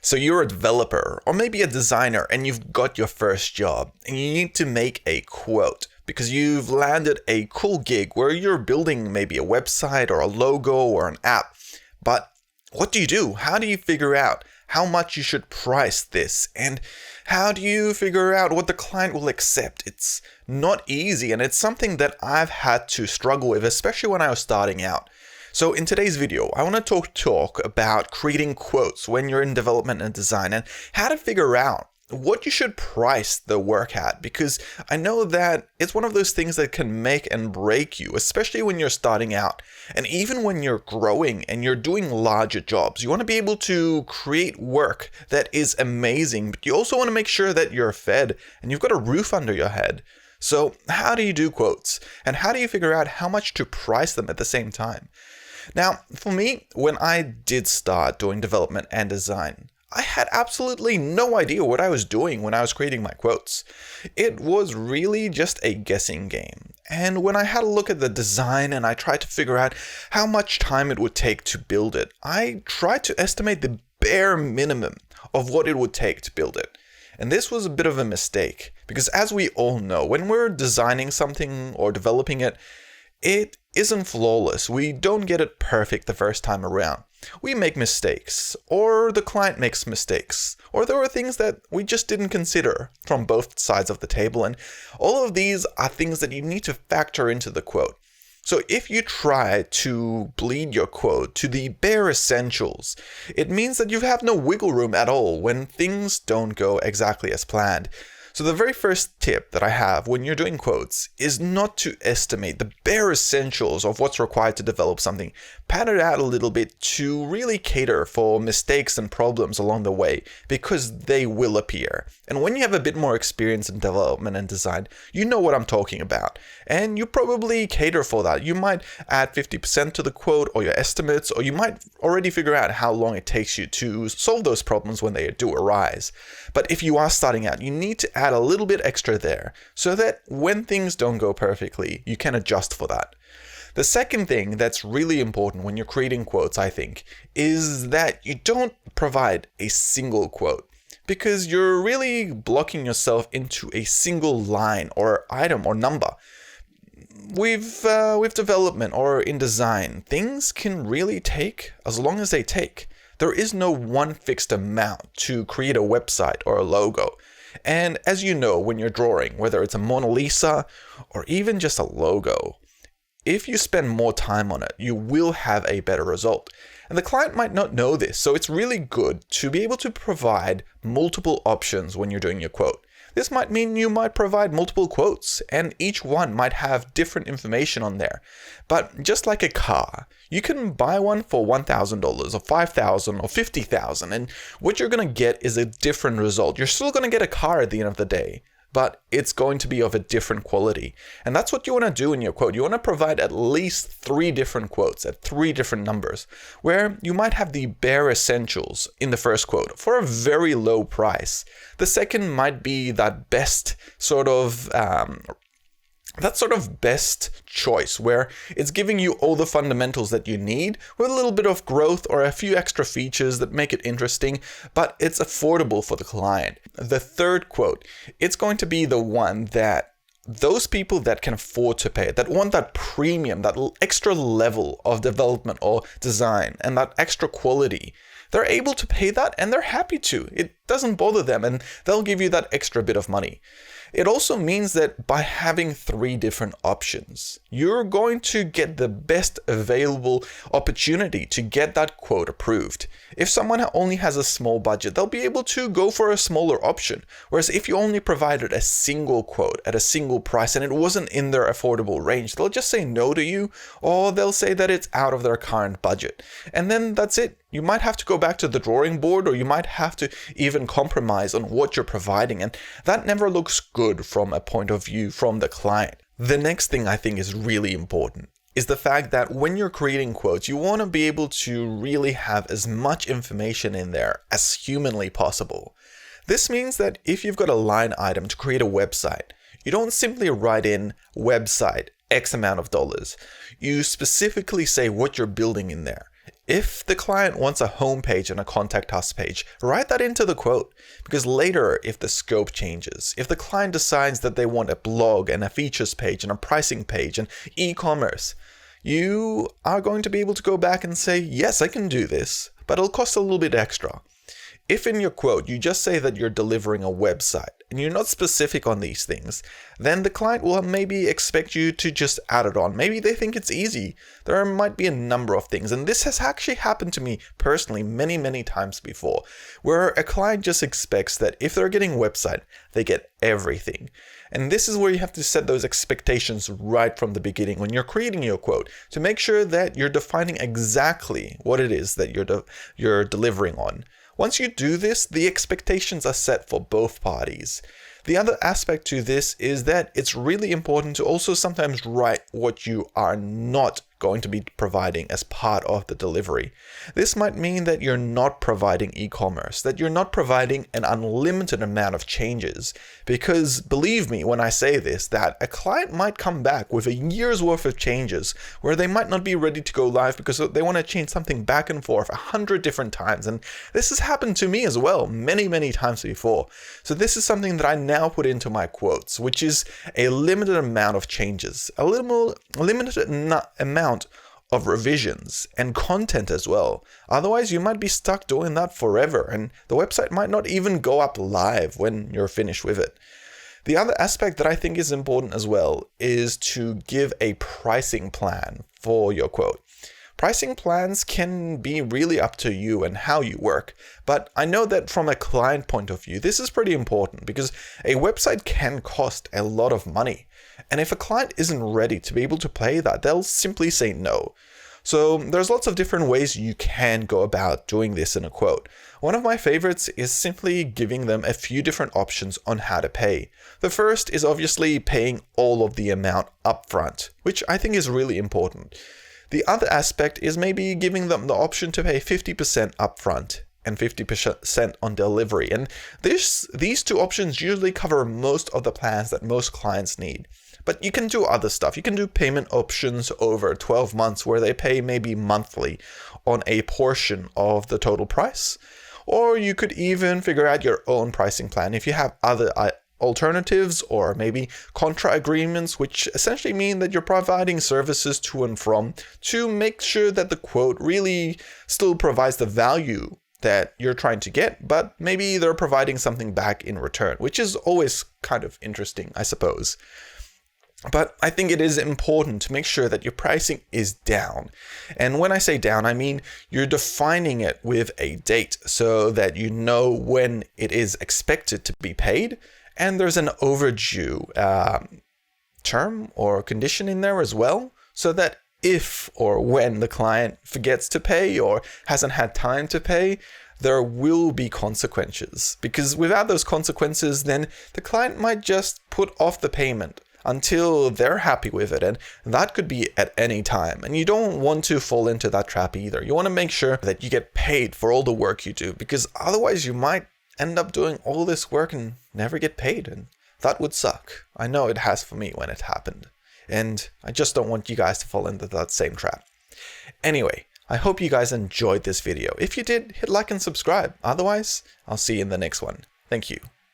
So you're a developer or maybe a designer and you've got your first job and you need to make a quote because you've landed a cool gig where you're building maybe a website or a logo or an app. But what do you do? How do you figure out how much you should price this? And how do you figure out what the client will accept? It's not easy, and it's something that I've had to struggle with, especially when I was starting out. So in today's video, I want to talk about creating quotes when you're in development and design and how to figure out what you should price the work at, because I know that it's one of those things that can make and break you, especially when you're starting out. And even when you're growing and you're doing larger jobs, you want to be able to create work that is amazing, but you also want to make sure that you're fed and you've got a roof under your head. So how do you do quotes? And how do you figure out how much to price them at the same time? Now, for me, when I did start doing development and design, I had absolutely no idea what I was doing when I was creating my quotes. It was really just a guessing game. And when I had a look at the design and I tried to figure out how much time it would take to build it, I tried to estimate the bare minimum of what it would take to build it. And this was a bit of a mistake, because as we all know, when we're designing something or developing it, it isn't flawless. We don't get it perfect the first time around. We make mistakes, or the client makes mistakes, or there are things that we just didn't consider from both sides of the table, and all of these are things that you need to factor into the quote. So if you try to bleed your quote to the bare essentials, it means that you have no wiggle room at all when things don't go exactly as planned. So the very first tip that I have when you're doing quotes is not to estimate the bare essentials of what's required to develop something. Pad it out a little bit to really cater for mistakes and problems along the way, because they will appear. And when you have a bit more experience in development and design, you know what I'm talking about. And you probably cater for that. You might add 50% to the quote or your estimates, or you might already figure out how long it takes you to solve those problems when they do arise. But if you are starting out, you need to add a little bit extra there so that when things don't go perfectly, you can adjust for that. The second thing that's really important when you're creating quotes, I think, is that you don't provide a single quote, because you're really blocking yourself into a single line or item or number. With development or in design, things can really take as long as they take. There is no one fixed amount to create a website or a logo. And as you know, when you're drawing, whether it's a Mona Lisa or even just a logo, if you spend more time on it, you will have a better result. And the client might not know this, so it's really good to be able to provide multiple options when you're doing your quote. This might mean you might provide multiple quotes, and each one might have different information on there. But just like a car, you can buy one for $1,000 or $5,000 or $50,000, and what you're going to get is a different result. You're still going to get a car at the end of the day, but it's going to be of a different quality. And that's what you want to do in your quote. You want to provide at least 3 different quotes at 3 different numbers, where you might have the bare essentials in the first quote for a very low price. The second might be that best sort of best choice, where it's giving you all the fundamentals that you need with a little bit of growth or a few extra features that make it interesting, but it's affordable for the client. The third quote, it's going to be the one that those people that can afford to pay it, that want that premium, that extra level of development or design and that extra quality, they're able to pay that and they're happy to. It doesn't bother them, and they'll give you that extra bit of money. It also means that by having 3 different options, you're going to get the best available opportunity to get that quote approved. If someone only has a small budget, they'll be able to go for a smaller option. Whereas if you only provided a single quote at a single price and it wasn't in their affordable range, they'll just say no to you, or they'll say that it's out of their current budget. And then that's it. You might have to go back to the drawing board, or you might have to even compromise on what you're providing, and that never looks good from a point of view from the client. The next thing I think is really important is the fact that when you're creating quotes, you want to be able to really have as much information in there as humanly possible. This means that if you've got a line item to create a website, you don't simply write in website X amount of dollars. You specifically say what you're building in there. If the client wants a homepage and a contact us page, write that into the quote. Because later, if the scope changes, if the client decides that they want a blog and a features page and a pricing page and e-commerce, you are going to be able to go back and say, yes, I can do this, but it'll cost a little bit extra. If in your quote you just say that you're delivering a website and you're not specific on these things, then the client will maybe expect you to just add it on. Maybe they think it's easy. There might be a number of things, and this has actually happened to me personally many times before, where a client just expects that if they're getting a website, they get everything. And this is where you have to set those expectations right from the beginning when you're creating your quote, to make sure that you're defining exactly what it is that you're delivering on. Once you do this, the expectations are set for both parties. The other aspect to this is that it's really important to also sometimes write what you are not going to be providing as part of the delivery. This might mean that you're not providing e-commerce, that you're not providing an unlimited amount of changes, because believe me when I say this, that a client might come back with a year's worth of changes where they might not be ready to go live because they want to change something back and forth 100 different times. And this has happened to me as well many times before. So this is something that I now put into my quotes, which is a limited amount of changes, a limited amount of revisions and content as well. Otherwise, you might be stuck doing that forever, and the website might not even go up live when you're finished with it. The other aspect that I think is important as well is to give a pricing plan for your quote. Pricing plans can be really up to you and how you work, but I know that from a client point of view, this is pretty important because a website can cost a lot of money. And if a client isn't ready to be able to pay that, they'll simply say no. So there's lots of different ways you can go about doing this in a quote. One of my favorites is simply giving them a few different options on how to pay. The first is obviously paying all of the amount upfront, which I think is really important. The other aspect is maybe giving them the option to pay 50% upfront and 50% on delivery. And these two options usually cover most of the plans that most clients need. But you can do other stuff. You can do payment options over 12 months where they pay maybe monthly on a portion of the total price. Or you could even figure out your own pricing plan if you have other alternatives, or maybe contra agreements, which essentially mean that you're providing services to and from to make sure that the quote really still provides the value that you're trying to get, but maybe they're providing something back in return, which is always kind of interesting, I suppose. But I think it is important to make sure that your pricing is down. And when I say down, I mean you're defining it with a date so that you know when it is expected to be paid, and there's an overdue term or condition in there as well, so that if or when the client forgets to pay or hasn't had time to pay, there will be consequences. Because without those consequences, then the client might just put off the payment until they're happy with it, and that could be at any time. And you don't want to fall into that trap either. You want to make sure that you get paid for all the work you do, because otherwise you might end up doing all this work and never get paid, and that would suck. I know it has for me when it happened, and I just don't want you guys to fall into that same trap. Anyway, I hope you guys enjoyed this video. If you did, hit like and subscribe. Otherwise, I'll see you in the next one. Thank you.